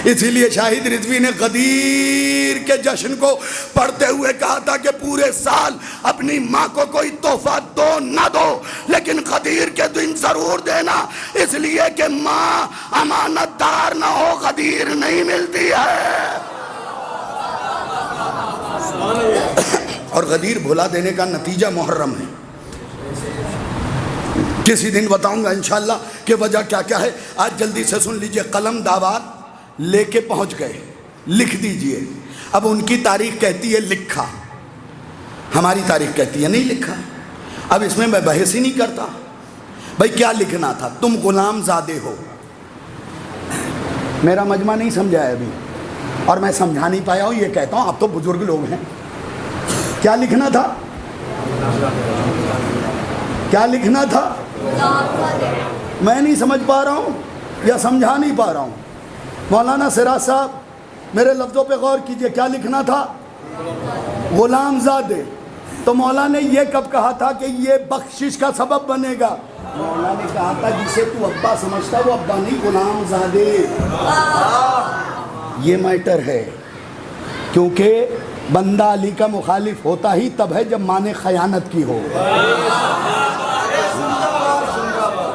اسی لیے شاہد رضوی نے غدیر کے جشن کو پڑھتے ہوئے کہا تھا کہ پورے سال اپنی ماں کو کوئی تحفہ دو نہ دو لیکن غدیر کے دن ضرور دینا، اس لیے کہ ماں امانت دار نہ ہو غدیر نہیں ملتی ہے. اور غدیر بھلا دینے کا نتیجہ محرم ہے. کسی دن بتاؤں گا انشاءاللہ کہ وجہ کیا کیا ہے. آج جلدی سے سن لیجئے. قلم دعوات لے کے پہنچ گئے، لکھ دیجئے. اب ان کی تاریخ کہتی ہے لکھا، ہماری تاریخ کہتی ہے نہیں لکھا. اب اس میں میں بحث ہی نہیں کرتا. بھائی کیا لکھنا تھا؟ تم غلام زادے ہو. میرا مجمع نہیں سمجھا ہے ابھی اور میں سمجھا نہیں پایا ہوں، یہ کہتا ہوں آپ تو بزرگ لوگ ہیں. کیا لکھنا تھا؟ کیا لکھنا تھا؟ میں نہیں سمجھ پا رہا ہوں یا سمجھا نہیں پا رہا ہوں. مولانا سراج صاحب میرے لفظوں پہ غور کیجئے. کیا لکھنا تھا؟ غلام زادے. تو مولا نے یہ کب کہا تھا کہ یہ بخشش کا سبب بنے گا؟ مولا نے کہا تھا جسے تو ابا سمجھتا وہ ابا نہیں، غلام زادے. یہ میٹر ہے، کیونکہ بندہ علی کا مخالف ہوتا ہی تب ہے جب ماں نے خیانت کی ہو.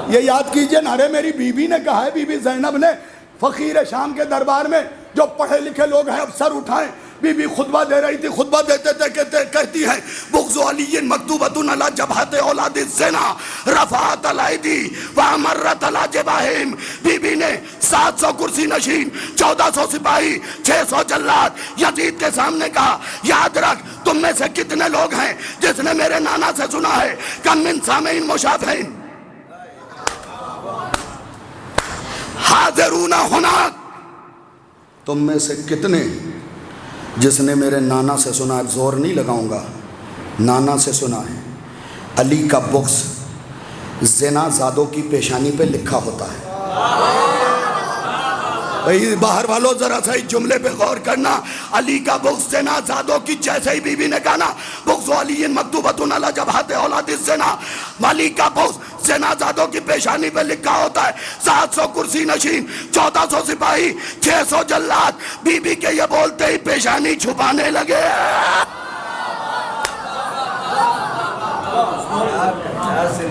یہ یاد کیجئے نا. ارے میری بی بی نے کہا ہے، بی بی زینب نے فقیر شام کے دربار میں، جو پڑھے لکھے لوگ ہیں اب سر اٹھائیں. بی بی خطبہ دے رہی تھی، خطبہ دیتے تھے کہتی ہے بغض علی مکتوبۃ علی جبہۃ اولاد الزنا رفعت الایدی وامرت علی جباہہم. بی بی نے 700 کرسی نشین، 1400 سپاہی، 600 جلاد یزید کے سامنے کہا یاد رکھ تم میں سے کتنے لوگ ہیں جس نے میرے نانا سے سنا ہے کم من سامعین مشافہین حاضرون ہناک. تم میں سے کتنے جس نے میرے نانا سے سنا ہے؟ زور نہیں لگاؤں گا، نانا سے سنا ہے. علی کا بغض زنا زادوں کی پیشانی پہ لکھا ہوتا ہے. باہر والوں ذرا سا اس جملے پہ غور کرنا. علی کا بغض زنا زادوں کی، جیسے ہی بی بی نے کہا نا بغض علی مکتوبۃ علی جبہۃ اولاد الزنا، علی کا بغض زنازادوں کی پیشانی پہ لکھا ہوتا ہے 700 کرسی نشین، 1400 سپاہی، 600 جلاد، بی بی کے یہ بولتے ہی پیشانی چھپانے لگے۔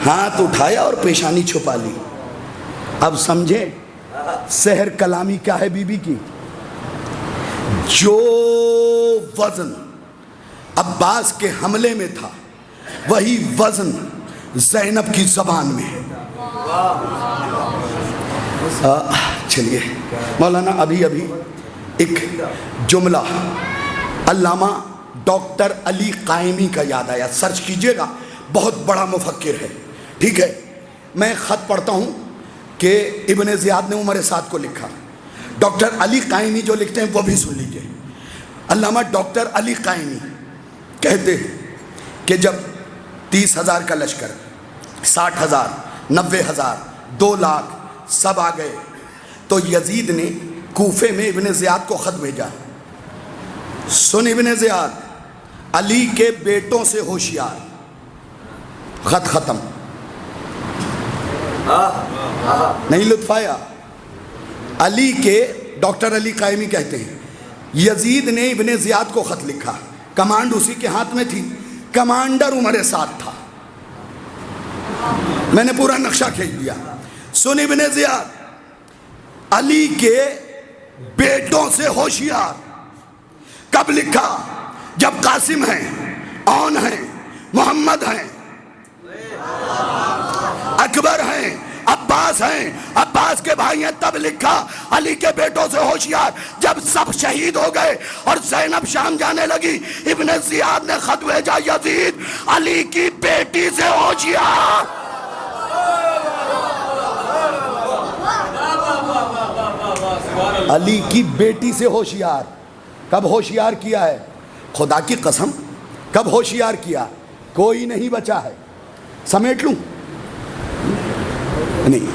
ہاتھ اٹھایا اور پیشانی چھپا لی۔ اب سمجھے سحر کلامی کیا ہے بی بی کی؟ جو وزن عباس کے حملے میں تھا وہی وزن زینب کی زبان میں ہے۔ چلیے مولانا ابھی ایک جملہ علامہ ڈاکٹر علی قائمی کا یاد آیا، سرچ کیجئے گا، بہت بڑا مفکر ہے، ٹھیک ہے۔ میں خط پڑھتا ہوں کہ ابن زیاد نے عمر سعد کو لکھا، ڈاکٹر علی قائمی جو لکھتے ہیں وہ بھی سن لیجئے۔ علامہ ڈاکٹر علی قائمی کہتے ہیں کہ جب 30,000 کا لشکر، 60,000، 90,000، 2 لاکھ سب آ گئے تو یزید نے کوفے میں ابن زیاد کو خط بھیجا، سن ابن زیاد، علی کے بیٹوں سے ہوشیار۔ خط ختم، نہیں لطف آیا؟ علی کے ڈاکٹر علی قائمی کہتے ہیں یزید نے ابن زیاد کو خط لکھا، کمانڈ اسی کے ہاتھ میں تھی، کمانڈر عمر سعد تھا۔ میں نے پورا نقشہ کھینچ دیا۔ سن ابن زیاد، علی کے بیٹوں سے ہوشیار۔ کب لکھا؟ جب قاسم ہیں، اون ہیں، محمد ہیں، اکبر ہیں، عباس ہیں، عباس کے بھائی ہیں، تب لکھا علی کے بیٹوں سے ہوشیار۔ جب سب شہید ہو گئے اور زینب شام جانے لگی، ابن زیاد نے خط بھیجا، یزید علی کی بیٹی سے ہوشیار۔ علی کی بیٹی سے ہوشیار۔ کب ہوشیار کیا ہے؟ خدا کی قسم کب ہوشیار کیا؟ کوئی نہیں بچا ہے۔ سمیٹ لوں؟ نہیں،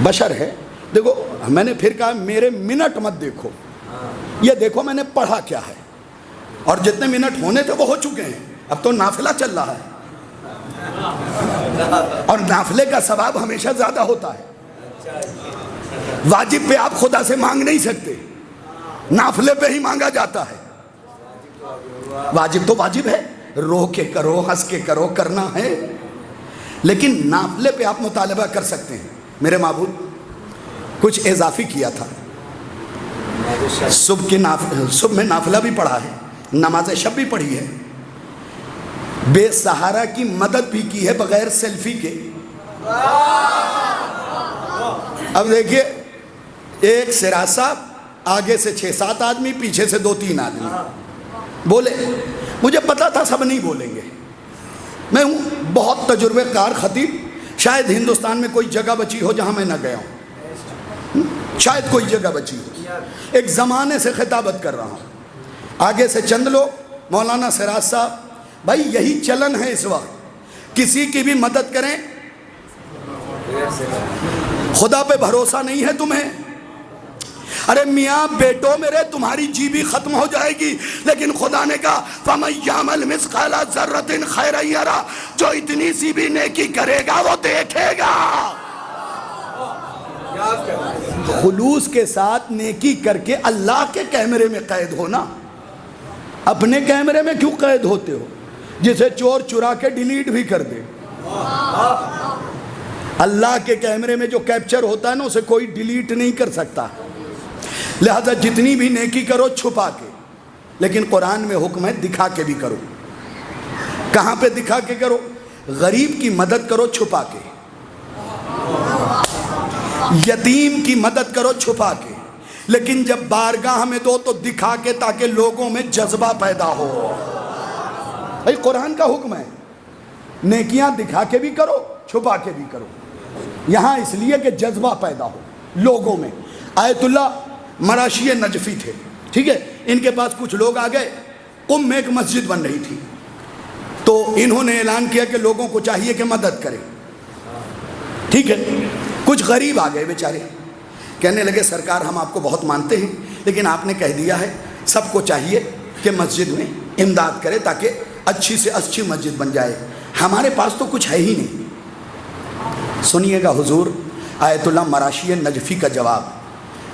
بشر ہے۔ دیکھو میں نے پھر کہا میرے منٹ مت دیکھو، یہ دیکھو میں نے پڑھا کیا ہے، اور جتنے منٹ ہونے تھے وہ ہو چکے ہیں، اب تو نافلہ چل رہا ہے، اور نافلے کا ثواب ہمیشہ زیادہ ہوتا ہے۔ واجب پہ آپ خدا سے مانگ نہیں سکتے، نافلے پہ ہی مانگا جاتا ہے۔ واجب تو واجب ہے، رو کے کرو، ہنس کے کرو، کرنا ہے، لیکن نافلے پہ آپ مطالبہ کر سکتے ہیں۔ میرے معبود کچھ اضافی کیا تھا، صبح میں نافلہ بھی پڑھا ہے، نماز شب بھی پڑھی ہے، بے سہارا کی مدد بھی کی ہے بغیر سیلفی کے۔ اب دیکھیے ایک سراج صاحب، آگے سے 6-7 آدمی، پیچھے سے 2-3 آدمی بولے، مجھے پتا تھا سب نہیں بولیں گے، میں ہوں بہت تجربے کار خطیب، شاید ہندوستان میں کوئی جگہ بچی ہو جہاں میں نہ گیا ہوں، شاید کوئی جگہ بچی ہو، ایک زمانے سے خطابت کر رہا ہوں، آگے سے چند لوگ، مولانا سراج صاحب، بھائی یہی چلن ہے اس وقت، کسی کی بھی مدد کریں، خدا پہ بھروسہ نہیں ہے تمہیں؟ ارے میاں بیٹو میرے، تمہاری جی بھی ختم ہو جائے گی، لیکن خدا نے کہا فَمَن يَعْمَلْ مِثْقَالَ ذَرَّةٍ خَيْرًا يَرَهُ، جو اتنی سی بھی نیکی کرے گا وہ دیکھے گا۔ خلوص کے ساتھ نیکی کر کے اللہ کے کیمرے میں قید ہونا، اپنے کیمرے میں کیوں قید ہوتے ہو؟ جسے چور چرا کے ڈیلیٹ بھی کر دے، اللہ کے کیمرے میں جو کیپچر ہوتا ہے نا اسے کوئی ڈیلیٹ نہیں کر سکتا۔ لہذا جتنی بھی نیکی کرو چھپا کے، لیکن قرآن میں حکم ہے دکھا کے بھی کرو۔ کہاں پہ دکھا کے کرو؟ غریب کی مدد کرو چھپا کے، یتیم کی مدد کرو چھپا کے، لیکن جب بارگاہ میں دو تو دکھا کے، تاکہ لوگوں میں جذبہ پیدا ہو۔ بھائی قرآن کا حکم ہے نیکیاں دکھا کے بھی کرو چھپا کے بھی کرو، یہاں اس لیے کہ جذبہ پیدا ہو لوگوں میں۔ آیت اللہ مراشی نجفی تھے، ٹھیک ہے، ان کے پاس کچھ لوگ آ گئے، قم میں ایک مسجد بن رہی تھی، تو انہوں نے اعلان کیا کہ لوگوں کو چاہیے کہ مدد کریں، ٹھیک ہے۔ کچھ غریب آ گئے بیچارے، کہنے لگے سرکار ہم آپ کو بہت مانتے ہیں، لیکن آپ نے کہہ دیا ہے سب کو چاہیے کہ مسجد میں امداد کرے تاکہ اچھی سے اچھی مسجد بن جائے، ہمارے پاس تو کچھ ہے ہی نہیں۔ سنیے گا حضور آیت اللہ مراشی نجفی کا جواب.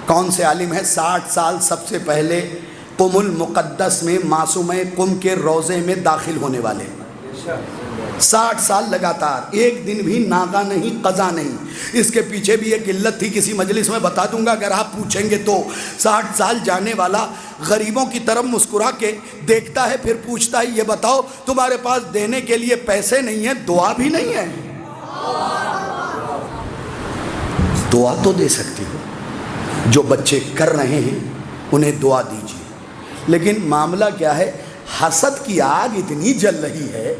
کون سے عالم ہے 60 سال سب سے پہلے قم المقدس میں معصومہ قم کے روضے میں داخل ہونے والے. 60 سال لگاتار، ایک دن بھی ناغہ نہیں، قضا نہیں. اس کے پیچھے بھی ایک علت تھی، کسی مجلس میں بتا دوں گا اگر آپ پوچھیں گے تو. 60 سال جانے والا غریبوں کی طرف مسکرا کے دیکھتا ہے، پھر پوچھتا ہے یہ بتاؤ تمہارے پاس دینے کے لیے پیسے نہیں ہیں، دعا بھی نہیں ہے؟ دعا تو دے سکتی ہو، جو بچے کر رہے ہیں انہیں دعا دیجیے. لیکن معاملہ کیا ہے، حسد کی آگ اتنی جل رہی ہے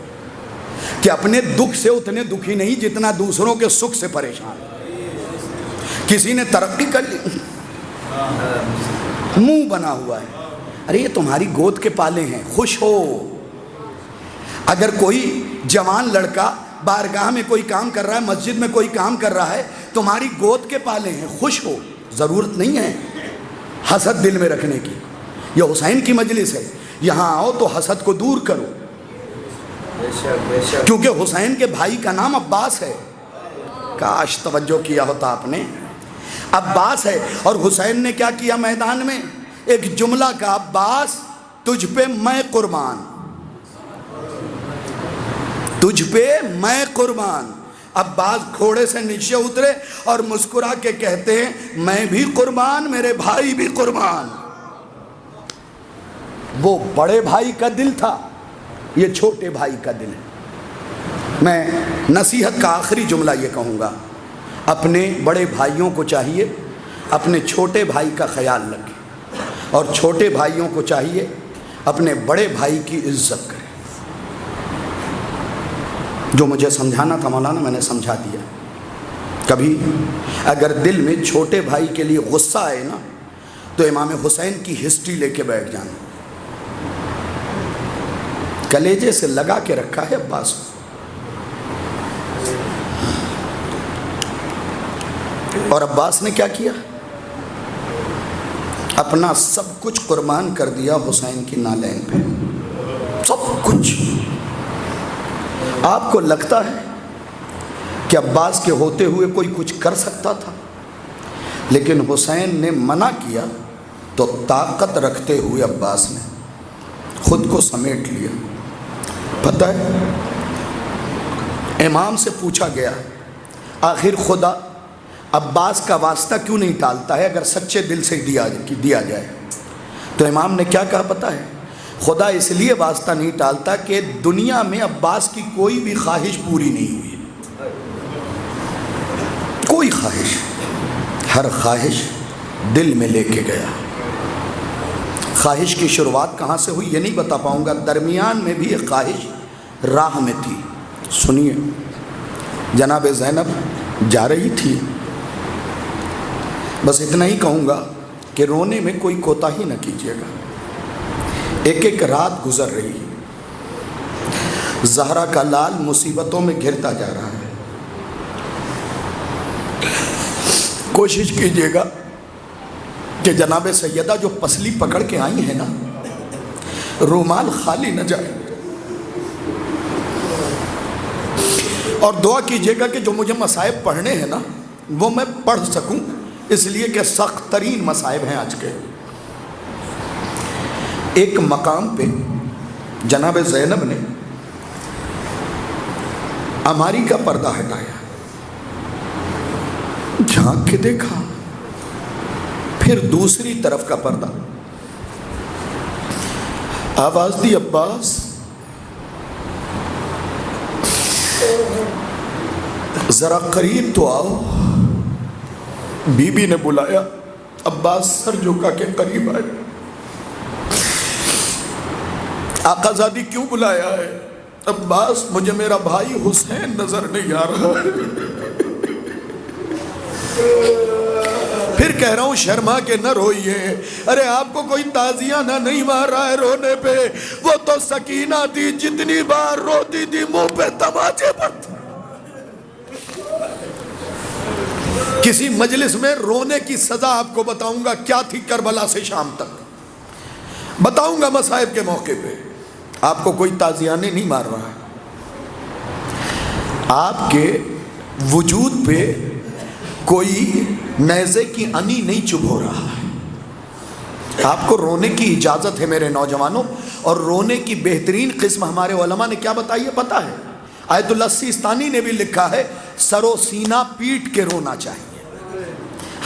کہ اپنے دکھ سے اتنے دکھی نہیں جتنا دوسروں کے سکھ سے پریشان. کسی نے ترقی کر لی، منہ بنا ہوا ہے، ارے یہ تمہاری گود کے پالے ہیں، خوش ہو. اگر کوئی جوان لڑکا بارگاہ میں کوئی کام کر رہا ہے، مسجد میں کوئی کام کر رہا ہے، تمہاری گود کے پالے ہیں، خوش ہو. ضرورت نہیں ہے حسد دل میں رکھنے کی. یہ حسین کی مجلس ہے، یہاں آؤ تو حسد کو دور کرو، کیونکہ حسین کے بھائی کا نام عباس ہے. کاش توجہ کیا ہوتا آپ نے. عباس ہے، اور حسین نے کیا کیا میدان میں؟ ایک جملہ کا، عباس تجھ پہ میں قربان، تجھ پہ میں قربان. عباس گھوڑے سے نیچے اترے اور مسکرا کے کہتے ہیں میں بھی قربان، میرے بھائی بھی قربان. وہ بڑے بھائی کا دل تھا، یہ چھوٹے بھائی کا دل ہے. میں نصیحت کا آخری جملہ یہ کہوں گا، اپنے بڑے بھائیوں کو چاہیے اپنے چھوٹے بھائی کا خیال رکھیں، اور چھوٹے بھائیوں کو چاہیے اپنے بڑے بھائی کی عزت کریں. جو مجھے سمجھانا تھا مولانا میں نے سمجھا دیا. کبھی اگر دل میں چھوٹے بھائی کے لیے غصہ آئے نا تو امام حسین کی ہسٹری لے کے بیٹھ جانا. کلیجے سے لگا کے رکھا ہے عباس کو. اور عباس نے کیا کیا؟ اپنا سب کچھ قربان کر دیا حسین کی نالین پہ، سب کچھ. آپ کو لگتا ہے کہ عباس کے ہوتے ہوئے کوئی کچھ کر سکتا تھا؟ لیکن حسین نے منع کیا تو طاقت رکھتے ہوئے عباس نے خود کو سمیٹ لیا. پتہ ہے امام سے پوچھا گیا آخر خدا عباس کا واسطہ کیوں نہیں ٹالتا ہے اگر سچے دل سے دیا جائے؟ تو امام نے کیا کہا پتہ ہے؟ خدا اس لیے واسطہ نہیں ٹالتا کہ دنیا میں عباس کی کوئی بھی خواہش پوری نہیں ہوئی، کوئی خواہش. ہر خواہش دل میں لے کے گیا. خواہش کی شروعات کہاں سے ہوئی یہ نہیں بتا پاؤں گا، درمیان میں بھی ایک خواہش راہ میں تھی. سنیے، جناب زینب جا رہی تھی. بس اتنا ہی کہوں گا کہ رونے میں کوئی کوتاہی نہ کیجیے گا. ایک ایک رات گزر رہی ہے، زہرا کا لال مصیبتوں میں گھرتا جا رہا ہے. کوشش کیجیے گا کہ جناب سیدہ جو پسلی پکڑ کے آئی ہیں نا رومال خالی نہ جائے. اور دعا کیجیے گا کہ جو مجھے مصائب پڑھنے ہیں نا وہ میں پڑھ سکوں، اس لیے کہ سخت ترین مصائب ہیں آج کے. ایک مقام پہ جناب زینب نے اماری کا پردہ ہٹایا، جھانک کے دیکھا، پھر دوسری طرف کا پردہ. آواز دی عباس. ذرا قریب تو آؤ. بی بی نے بلایا، عباس سر جھکا کے قریب آئے. آقا زادی کیوں بلایا ہے؟ عباس مجھے میرا بھائی حسین نظر نہیں آ رہا ہے. پھر کہہ رہا ہوں شرما کے نہ روئیے. ارے آپ کو کوئی تازیانہ نہیں مار رہا ہے رونے پہ. وہ تو سکینہ تھی، جتنی بار روتی تھی منہ پہ تماچے پڑتے. کسی مجلس میں رونے کی سزا آپ کو بتاؤں گا کیا تھی کربلا سے شام تک. بتاؤں گا مصائب کے موقع پہ. آپ کو کوئی تازیانے نہیں مار رہا ہے. آپ کے وجود پہ کوئی نیزے کی انی نہیں چبھ ہو رہا ہے. آپ کو رونے کی اجازت ہے میرے نوجوانوں، اور رونے کی بہترین قسم ہمارے علماء نے کیا بتائی ہے پتہ ہے؟ آیت اللہ سیستانی نے بھی لکھا ہے سر و سینہ پیٹ کے رونا چاہیے.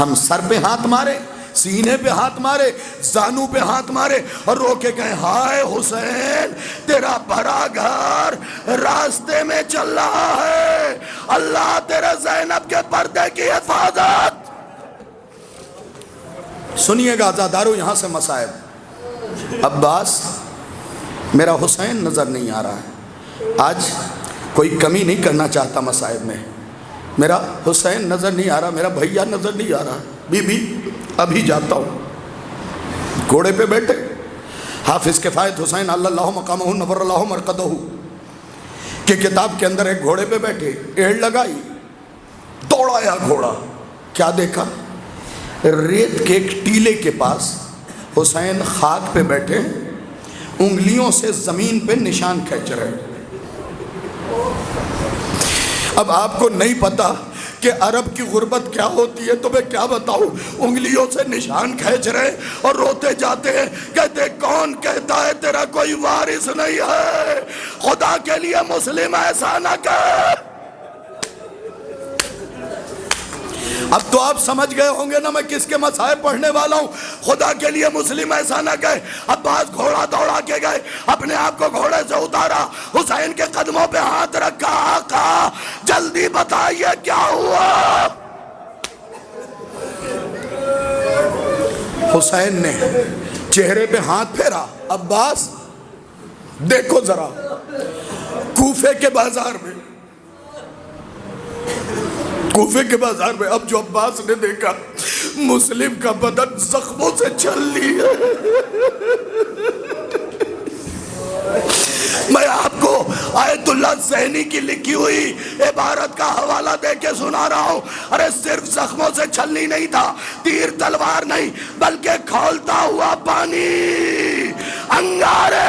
ہم سر پہ ہاتھ مارے، سینے پہ ہاتھ مارے، زانو پہ ہاتھ مارے اور رو کے کہیں ہائے حسین تیرا بھرا گھر راستے میں چل رہا ہے، اللہ تیرے زینب کے پردے کی حفاظت. سنیے گا عزادارو یہاں سے مصائب. عباس میرا حسین نظر نہیں آ رہا ہے، آج کوئی کمی نہیں کرنا چاہتا مصائب میں، میرا حسین نظر نہیں آ رہا، میرا بھیا نظر نہیں آ رہا. بی بی ابھی جاتا ہوں. گھوڑے پہ بیٹھے حافظ کفایت حسین اللہ مقامہ نور اللہ مرقدہ کہ کتاب کے اندر ایک گھوڑے پہ بیٹھے، ایڑ لگائی، دوڑایا گھوڑا. کیا دیکھا؟ ریت کے ایک ٹیلے کے پاس حسین خاک پہ بیٹھے، انگلیوں سے زمین پہ نشان کھینچ رہے. اب آپ کو نہیں پتا کہ عرب کی غربت کیا ہوتی ہے، تو میں کیا بتاؤں. انگلیوں سے نشان کھینچ رہے اور روتے جاتے ہیں، کہتے کون کہتا ہے تیرا کوئی وارث نہیں ہے، خدا کے لیے مسلم ایسا نہ کر. اب تو آپ سمجھ گئے ہوں گے نا میں کس کے مصائب پڑھنے والا ہوں. خدا کے لیے مسلم ایسا نہ کہے. عباس گھوڑا دوڑا کے گئے، اپنے آپ کو گھوڑے سے اتارا، حسین کے قدموں پہ ہاتھ رکھا، آقا جلدی بتائیے کیا ہوا. حسین نے چہرے پہ ہاتھ پھیرا. عباس دیکھو ذرا، کوفے کے بازار میں، کوفے کے بازار میں اب جو عباس نے دیکھا مسلم کا بدن زخموں سے چھلی ہے. میں آپ کو آیت اللہ زینی کی لکھی ہوئی عبارت کا حوالہ دے کے سنا رہا ہوں. ارے صرف زخموں سے چھلنی نہیں تھا، تیر تلوار نہیں، بلکہ کھولتا ہوا پانی، انگارے.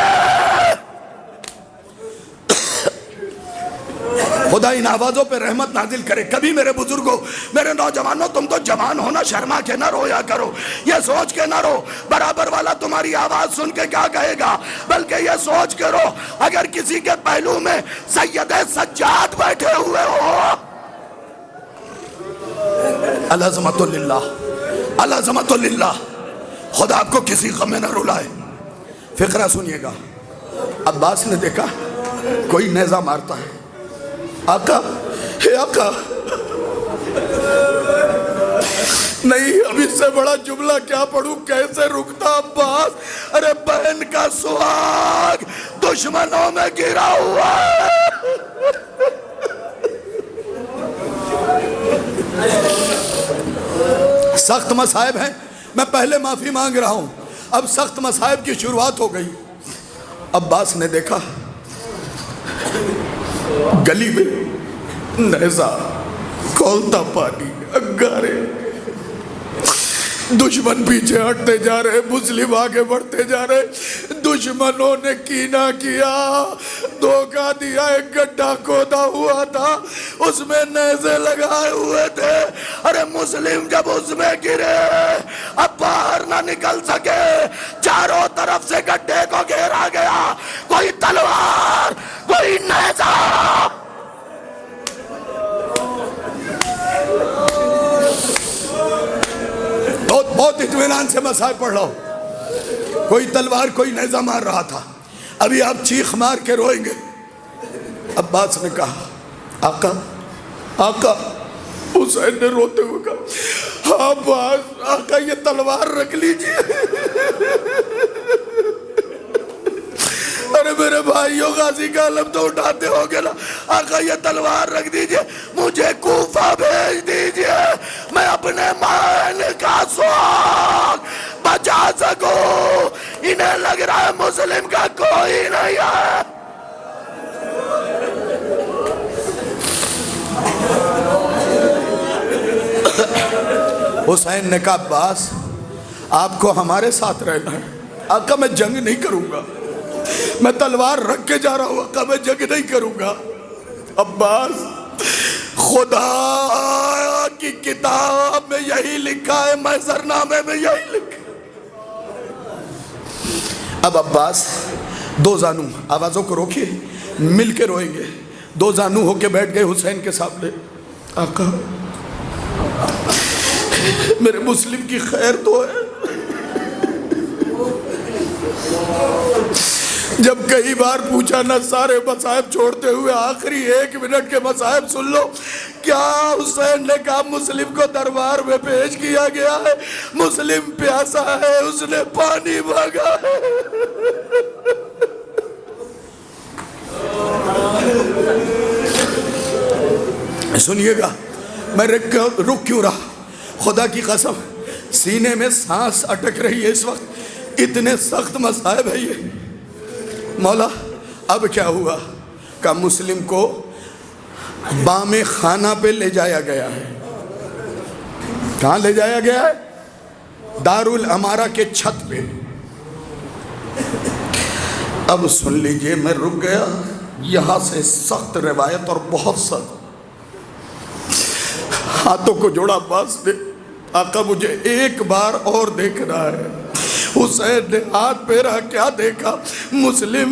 خدا ان آوازوں پہ رحمت نازل کرے. کبھی میرے بزرگوں، میرے نوجوانوں، تم تو جوان ہونا شرما کے نہ رویا کرو، یہ سوچ کے نہ رو برابر والا تمہاری آواز سن کے کیا کہے گا، بلکہ یہ سوچ کے رو اگر کسی کے پہلو میں سید سجاد بیٹھے ہوئے ہو. العظمت للہ، العظمت للہ. خدا آپ کو کسی غم میں نہ رلائے. فقرہ سنیے گا. عباس نے دیکھا کوئی نیزہ مارتا ہے. آقا، ہے آقا، نہیں اب اس سے بڑا جملہ کیا پڑھوں، کیسے رکتا عباس. ارے بہن کا سہاگ دشمنوں میں گرا ہوا ہے. سخت مصائب ہیں، میں پہلے معافی مانگ رہا ہوں، اب سخت مصائب کی شروعات ہو گئی. عباس نے دیکھا گلی میں نیزہ، کھولتا پانی، انگارے، دشمن پیچھے ہٹتے جا رہے، مسلم آگے بڑھتے جا رہے. دشمنوں نے کینہ کیا، دھوکہ دیا. ایک گڈھا کھودا ہوا تھا، اس میں نیزے لگائے ہوئے تھے. ارے مسلم جب اس میں گرے اب باہر نہ نکل سکے، چاروں طرف سے گڈھے کو گھیرا گیا. کوئی تلوار، کوئی نیزہ. بہت اطمینان سے مصائب پڑھ رہا ہوں. کوئی تلوار، کوئی نیزہ مار رہا تھا. ابھی آپ چیخ مار کے روئیں گے. عباس نے کہا آقا، آقا. حسین نے روتے ہوئے کہا ہاں عباس، آقا یہ تلوار رکھ لیجئے. ارے میرے بھائیوں، غازی کا علم تو اٹھاتے ہو گے نا. آقا یہ تلوار رکھ دیجئے، مجھے کوفہ بھیج دیجئے، میں اپنے مال کا سوگ بچا سکوں. انہیں لگ رہا ہے مسلم کا کوئی نہیں ہے. حسین نے کہا عباس آپ کو ہمارے ساتھ رہنا ہے. آقا میں جنگ نہیں کروں گا، میں تلوار رکھ کے جا رہا ہوں. آقا میں جنگ نہیں کروں گا. عباس خدا کی کتاب میں یہی لکھا ہے، محضرنامے میں یہی لکھا ہے۔ اب عباس دو زانو، آوازوں کو روکیے، مل کے روئیں گے، دو زانو ہو کے بیٹھ گئے حسین کے سامنے۔ آقا میرے مسلم کی خیر تو ہے، جب کئی بار پوچھا نہ سارے مصائب چھوڑتے ہوئے آخری 1 منٹ کے مصائب سن لو، کیا حسین نے کہا مسلم کو دربار میں پیش کیا گیا ہے، مسلم پیاسا ہے، اس نے پانی مانگا ہے۔ سنیے گا، میں رک کیوں رہا، خدا کی قسم سینے میں سانس اٹک رہی ہے اس وقت، اتنے سخت مصائب ہے یہ۔ مولا اب کیا ہوا؟ کہ مسلم کو بام خانہ پہ لے جایا گیا ہے۔ کہاں لے جایا گیا ہے؟ دارالامارہ کے چھت پہ۔ اب سن لیجئے، میں رک گیا، یہاں سے سخت روایت اور بہت سخت، ہاتھوں کو جوڑا عباس نے، آقا مجھے ایک بار اور دیکھنا ہے۔ حسین نے ہاتھ پھیرا، کیا دیکھا؟ مسلم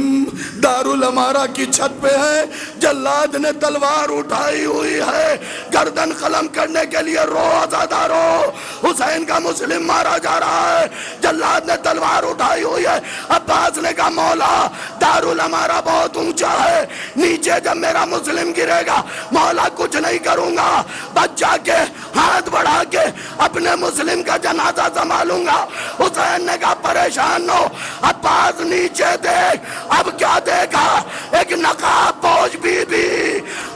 دارالامارہ کی چھت پہ ہے، جلاد نے تلوار اٹھائی ہوئی ہے، گردن قلم کرنے کے لیے، رو عزادارو، حسین کا مسلم مارا جا رہا ہے، جلاد نے تلوار اٹھائی ہوئی ہے۔ عباس نے کہا مولا دارالامارہ بہت اونچا ہے، نیچے جب میرا مسلم گرے گا مولا کچھ نہیں کروں گا، بچ جا کے ہاتھ بڑھا کے اپنے مسلم کا جنازہ سنبھالوں گا۔ حسین نے کہا پریشان ہو، عباس نیچے دیکھ۔ اب کیا دیکھا؟ ایک نقاب پوش بی بی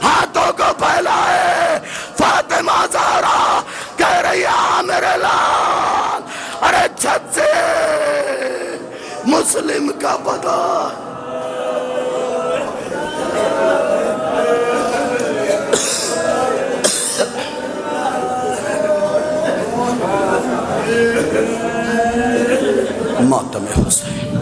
ہاتھوں کو پھیلائے، فاطمہ زہرا کہہ رہی ہے میرے لال، ارے چھت سے مسلم کا پتہ۔ ماتم حسین۔